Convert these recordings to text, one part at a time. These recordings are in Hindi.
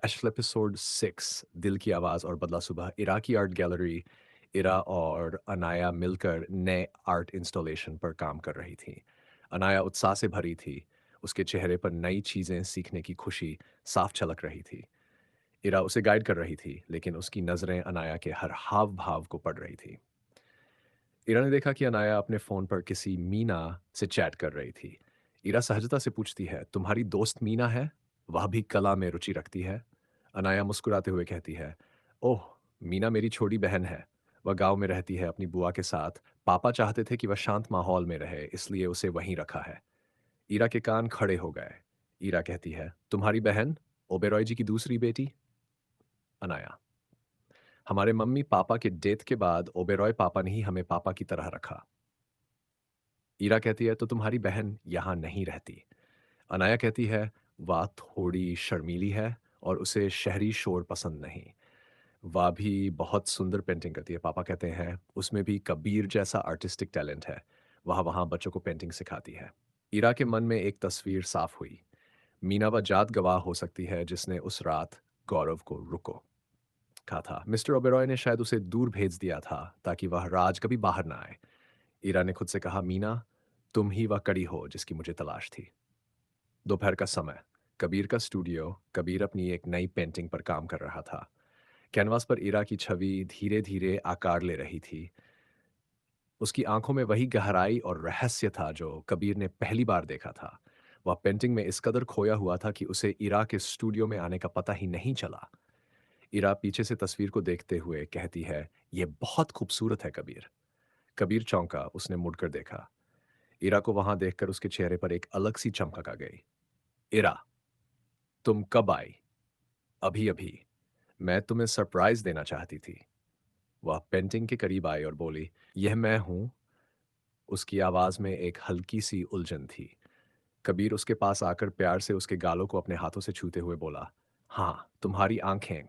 स्पेशल एपिसोड 6 दिल की आवाज़ और बदला सुबह इराकी आर्ट गैलरी इरा और अनाया मिलकर नए आर्ट इंस्टॉलेशन पर काम कर रही थी। अनाया उत्साह से भरी थी। उसके चेहरे पर नई चीज़ें सीखने की खुशी साफ झलक रही थी। इरा उसे गाइड कर रही थी, लेकिन उसकी नज़रें अनाया के हर हाव भाव को पढ़ रही थी। इरा ने देखा कि अनाया अपने फ़ोन पर किसी मीना से चैट कर रही थी। इरा सहजता से पूछती है, तुम्हारी दोस्त मीना है? वह भी कला में रुचि रखती है? अनाया मुस्कुराते हुए कहती है, ओह, मीना मेरी छोटी बहन है। वह गांव में रहती है अपनी बुआ के साथ। पापा चाहते थे कि वह शांत माहौल में रहे, इसलिए उसे वहीं रखा है। ईरा के कान खड़े हो गए। ईरा कहती है, तुम्हारी बहन, ओबेरॉय जी की दूसरी बेटी? अनाया, हमारे मम्मी पापा के डेथ के बाद ओबेरॉय पापा ने ही हमें पापा की तरह रखा। ईरा कहती है, तो तुम्हारी बहन यहाँ नहीं रहती? अनाया कहती है, वह थोड़ी शर्मीली है और उसे शहरी शोर पसंद नहीं। वह भी बहुत सुंदर पेंटिंग करती है। पापा कहते हैं, उसमें भी कबीर जैसा आर्टिस्टिक टैलेंट है। वह वहाँ बच्चों को पेंटिंग सिखाती है। ईरा के मन में एक तस्वीर साफ हुई। मीना वह जात गवाह हो सकती है जिसने उस रात गौरव को रुको कहा था। मिस्टर ओबेरॉय ने शायद उसे दूर भेज दिया था ताकि वह राज कभी बाहर ना आए। ईरा ने खुद से कहा, मीना, तुम ही वह कड़ी हो जिसकी मुझे तलाश थी। दोपहर का समय, कबीर का स्टूडियो। कबीर अपनी एक नई पेंटिंग पर काम कर रहा था। कैनवास पर ईरा की छवि धीरे धीरे आकार ले रही थी। उसकी आंखों में वही गहराई और रहस्य था जो कबीर ने पहली बार देखा था। वह पेंटिंग में इस कदर खोया हुआ था कि उसे ईरा के स्टूडियो में आने का पता ही नहीं चला। ईरा पीछे से तस्वीर को देखते हुए कहती है, यह बहुत खूबसूरत है कबीर। कबीर चौंका। उसने मुड़कर देखा। ईरा को वहां देखकर उसके चेहरे पर एक अलग सी चमक आ गई। ईरा, तुम कब आई? अभी अभी। मैं तुम्हें सरप्राइज देना चाहती थी। वह पेंटिंग के करीब आई और बोली, यह मैं हूं। उसकी आवाज में एक हल्की सी उलझन थी। कबीर उसके पास आकर प्यार से उसके गालों को अपने हाथों से छूते हुए बोला, हाँ, तुम्हारी आंखें,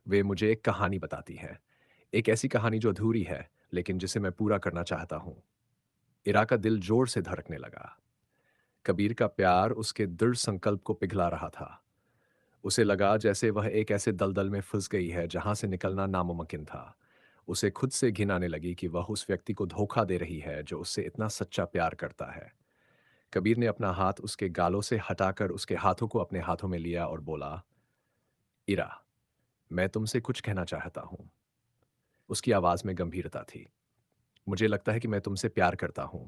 वे मुझे एक कहानी बताती हैं। एक ऐसी कहानी जो अधूरी है, लेकिन जिसे मैं पूरा करना चाहता हूं। इरा का दिल जोर से धड़कने लगा। कबीर का प्यार उसके दृढ़ संकल्प को पिघला रहा था। उसे लगा जैसे वह एक ऐसे दलदल में फंस गई है जहां से निकलना नामुमकिन था। उसे खुद से घिन आने लगी कि वह उस व्यक्ति को धोखा दे रही है जो उससे इतना सच्चा प्यार करता है। कबीर ने अपना हाथ उसके गालों से हटाकर उसके हाथों को अपने हाथों में लिया और बोला, इरा, मैं तुमसे कुछ कहना चाहता हूं। उसकी आवाज में गंभीरता थी। मुझे लगता है कि मैं तुमसे प्यार करता हूं।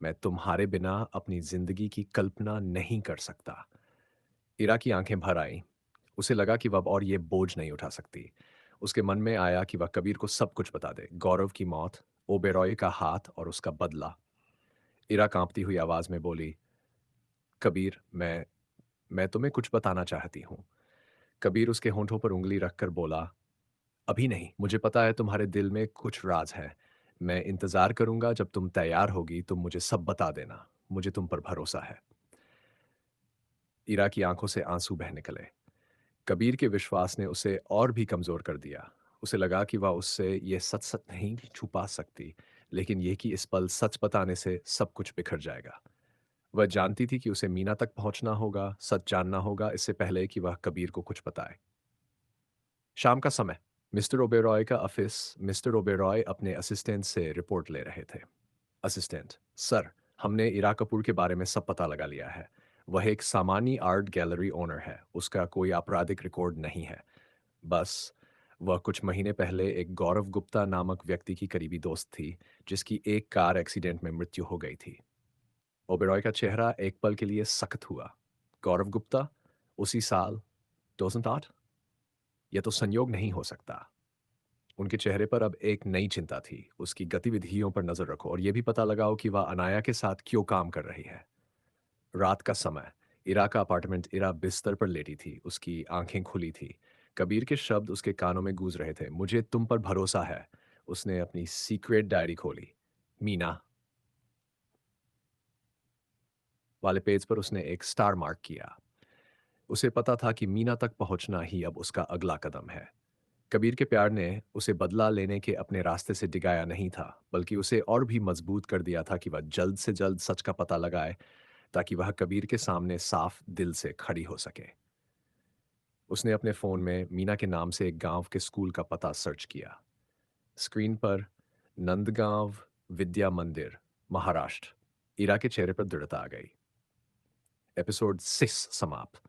मैं तुम्हारे बिना अपनी जिंदगी की कल्पना नहीं कर सकता। इरा की आंखें भर आईं। उसे लगा कि वह अब और ये बोझ नहीं उठा सकती। उसके मन में आया कि वह कबीर को सब कुछ बता दे, गौरव की मौत, ओबेरॉय का हाथ और उसका बदला। इरा कांपती हुई आवाज में बोली, कबीर, मैं तुम्हें कुछ बताना चाहती हूँ। कबीर उसके होंठों पर उंगली रखकर बोला, अभी नहीं, मुझे पता है तुम्हारे दिल में कुछ राज है। मैं इंतजार करूंगा, जब तुम तैयार होगी तुम मुझे सब बता देना। मुझे तुम पर भरोसा है। इरा की आंखों से आंसू बह निकले। कबीर के विश्वास ने उसे और भी कमजोर कर दिया। उसे लगा कि वह उससे ये सच सच नहीं छुपा सकती, लेकिन यह कि इस पल सच बताने से सब कुछ बिखर जाएगा। वह जानती थी कि उसे मीना तक पहुंचना होगा, सच जानना होगा इससे पहले कि वह कबीर को कुछ बताए। शाम का समय, मिस्टर ओबेरॉय का ऑफिस। मिस्टर ओबेरॉय अपने असिस्टेंट से रिपोर्ट ले रहे थे। असिस्टेंट, सर, हमने इरा कपूर के बारे में सब पता लगा लिया है। वह एक सामान्य आर्ट गैलरी ओनर है। उसका कोई आपराधिक रिकॉर्ड नहीं है। बस वह कुछ महीने पहले एक गौरव गुप्ता नामक व्यक्ति की करीबी दोस्त थी, जिसकी एक कार एक्सीडेंट में मृत्यु हो गई थी। ओबेरॉय का चेहरा एक पल के लिए सख्त हुआ। गौरव गुप्ता? उसी साल? 2008? यह तो संयोग नहीं हो सकता। उनके चेहरे पर अब एक नई चिंता थी। उसकी गतिविधियों पर नजर रखो और यह भी पता लगाओ कि वह अनाया के साथ क्यों काम कर रही है। रात का समय, इरा का अपार्टमेंट। इरा बिस्तर पर लेटी थी। उसकी आंखें खुली थी। कबीर के शब्द उसके कानों में गूंज रहे थे, मुझे तुम पर भरोसा है। उसने अपनी सीक्रेट डायरी खोली। मीना वाले पेज पर उसने एक स्टार मार्क किया। उसे पता था कि मीना तक पहुंचना ही अब उसका अगला कदम है। कबीर के प्यार ने उसे बदला लेने के अपने रास्ते से डिगाया नहीं था, बल्कि उसे और भी मजबूत कर दिया था कि वह जल्द से जल्द सच का पता लगाए, ताकि वह कबीर के सामने साफ दिल से खड़ी हो सके। उसने अपने फ़ोन में मीना के नाम से एक गांव के स्कूल का पता सर्च किया। स्क्रीन पर नंदगांव विद्या मंदिर, महाराष्ट्र। इरा के चेहरे पर दृढ़ता आ गई। एपिसोड 6 समाप्त।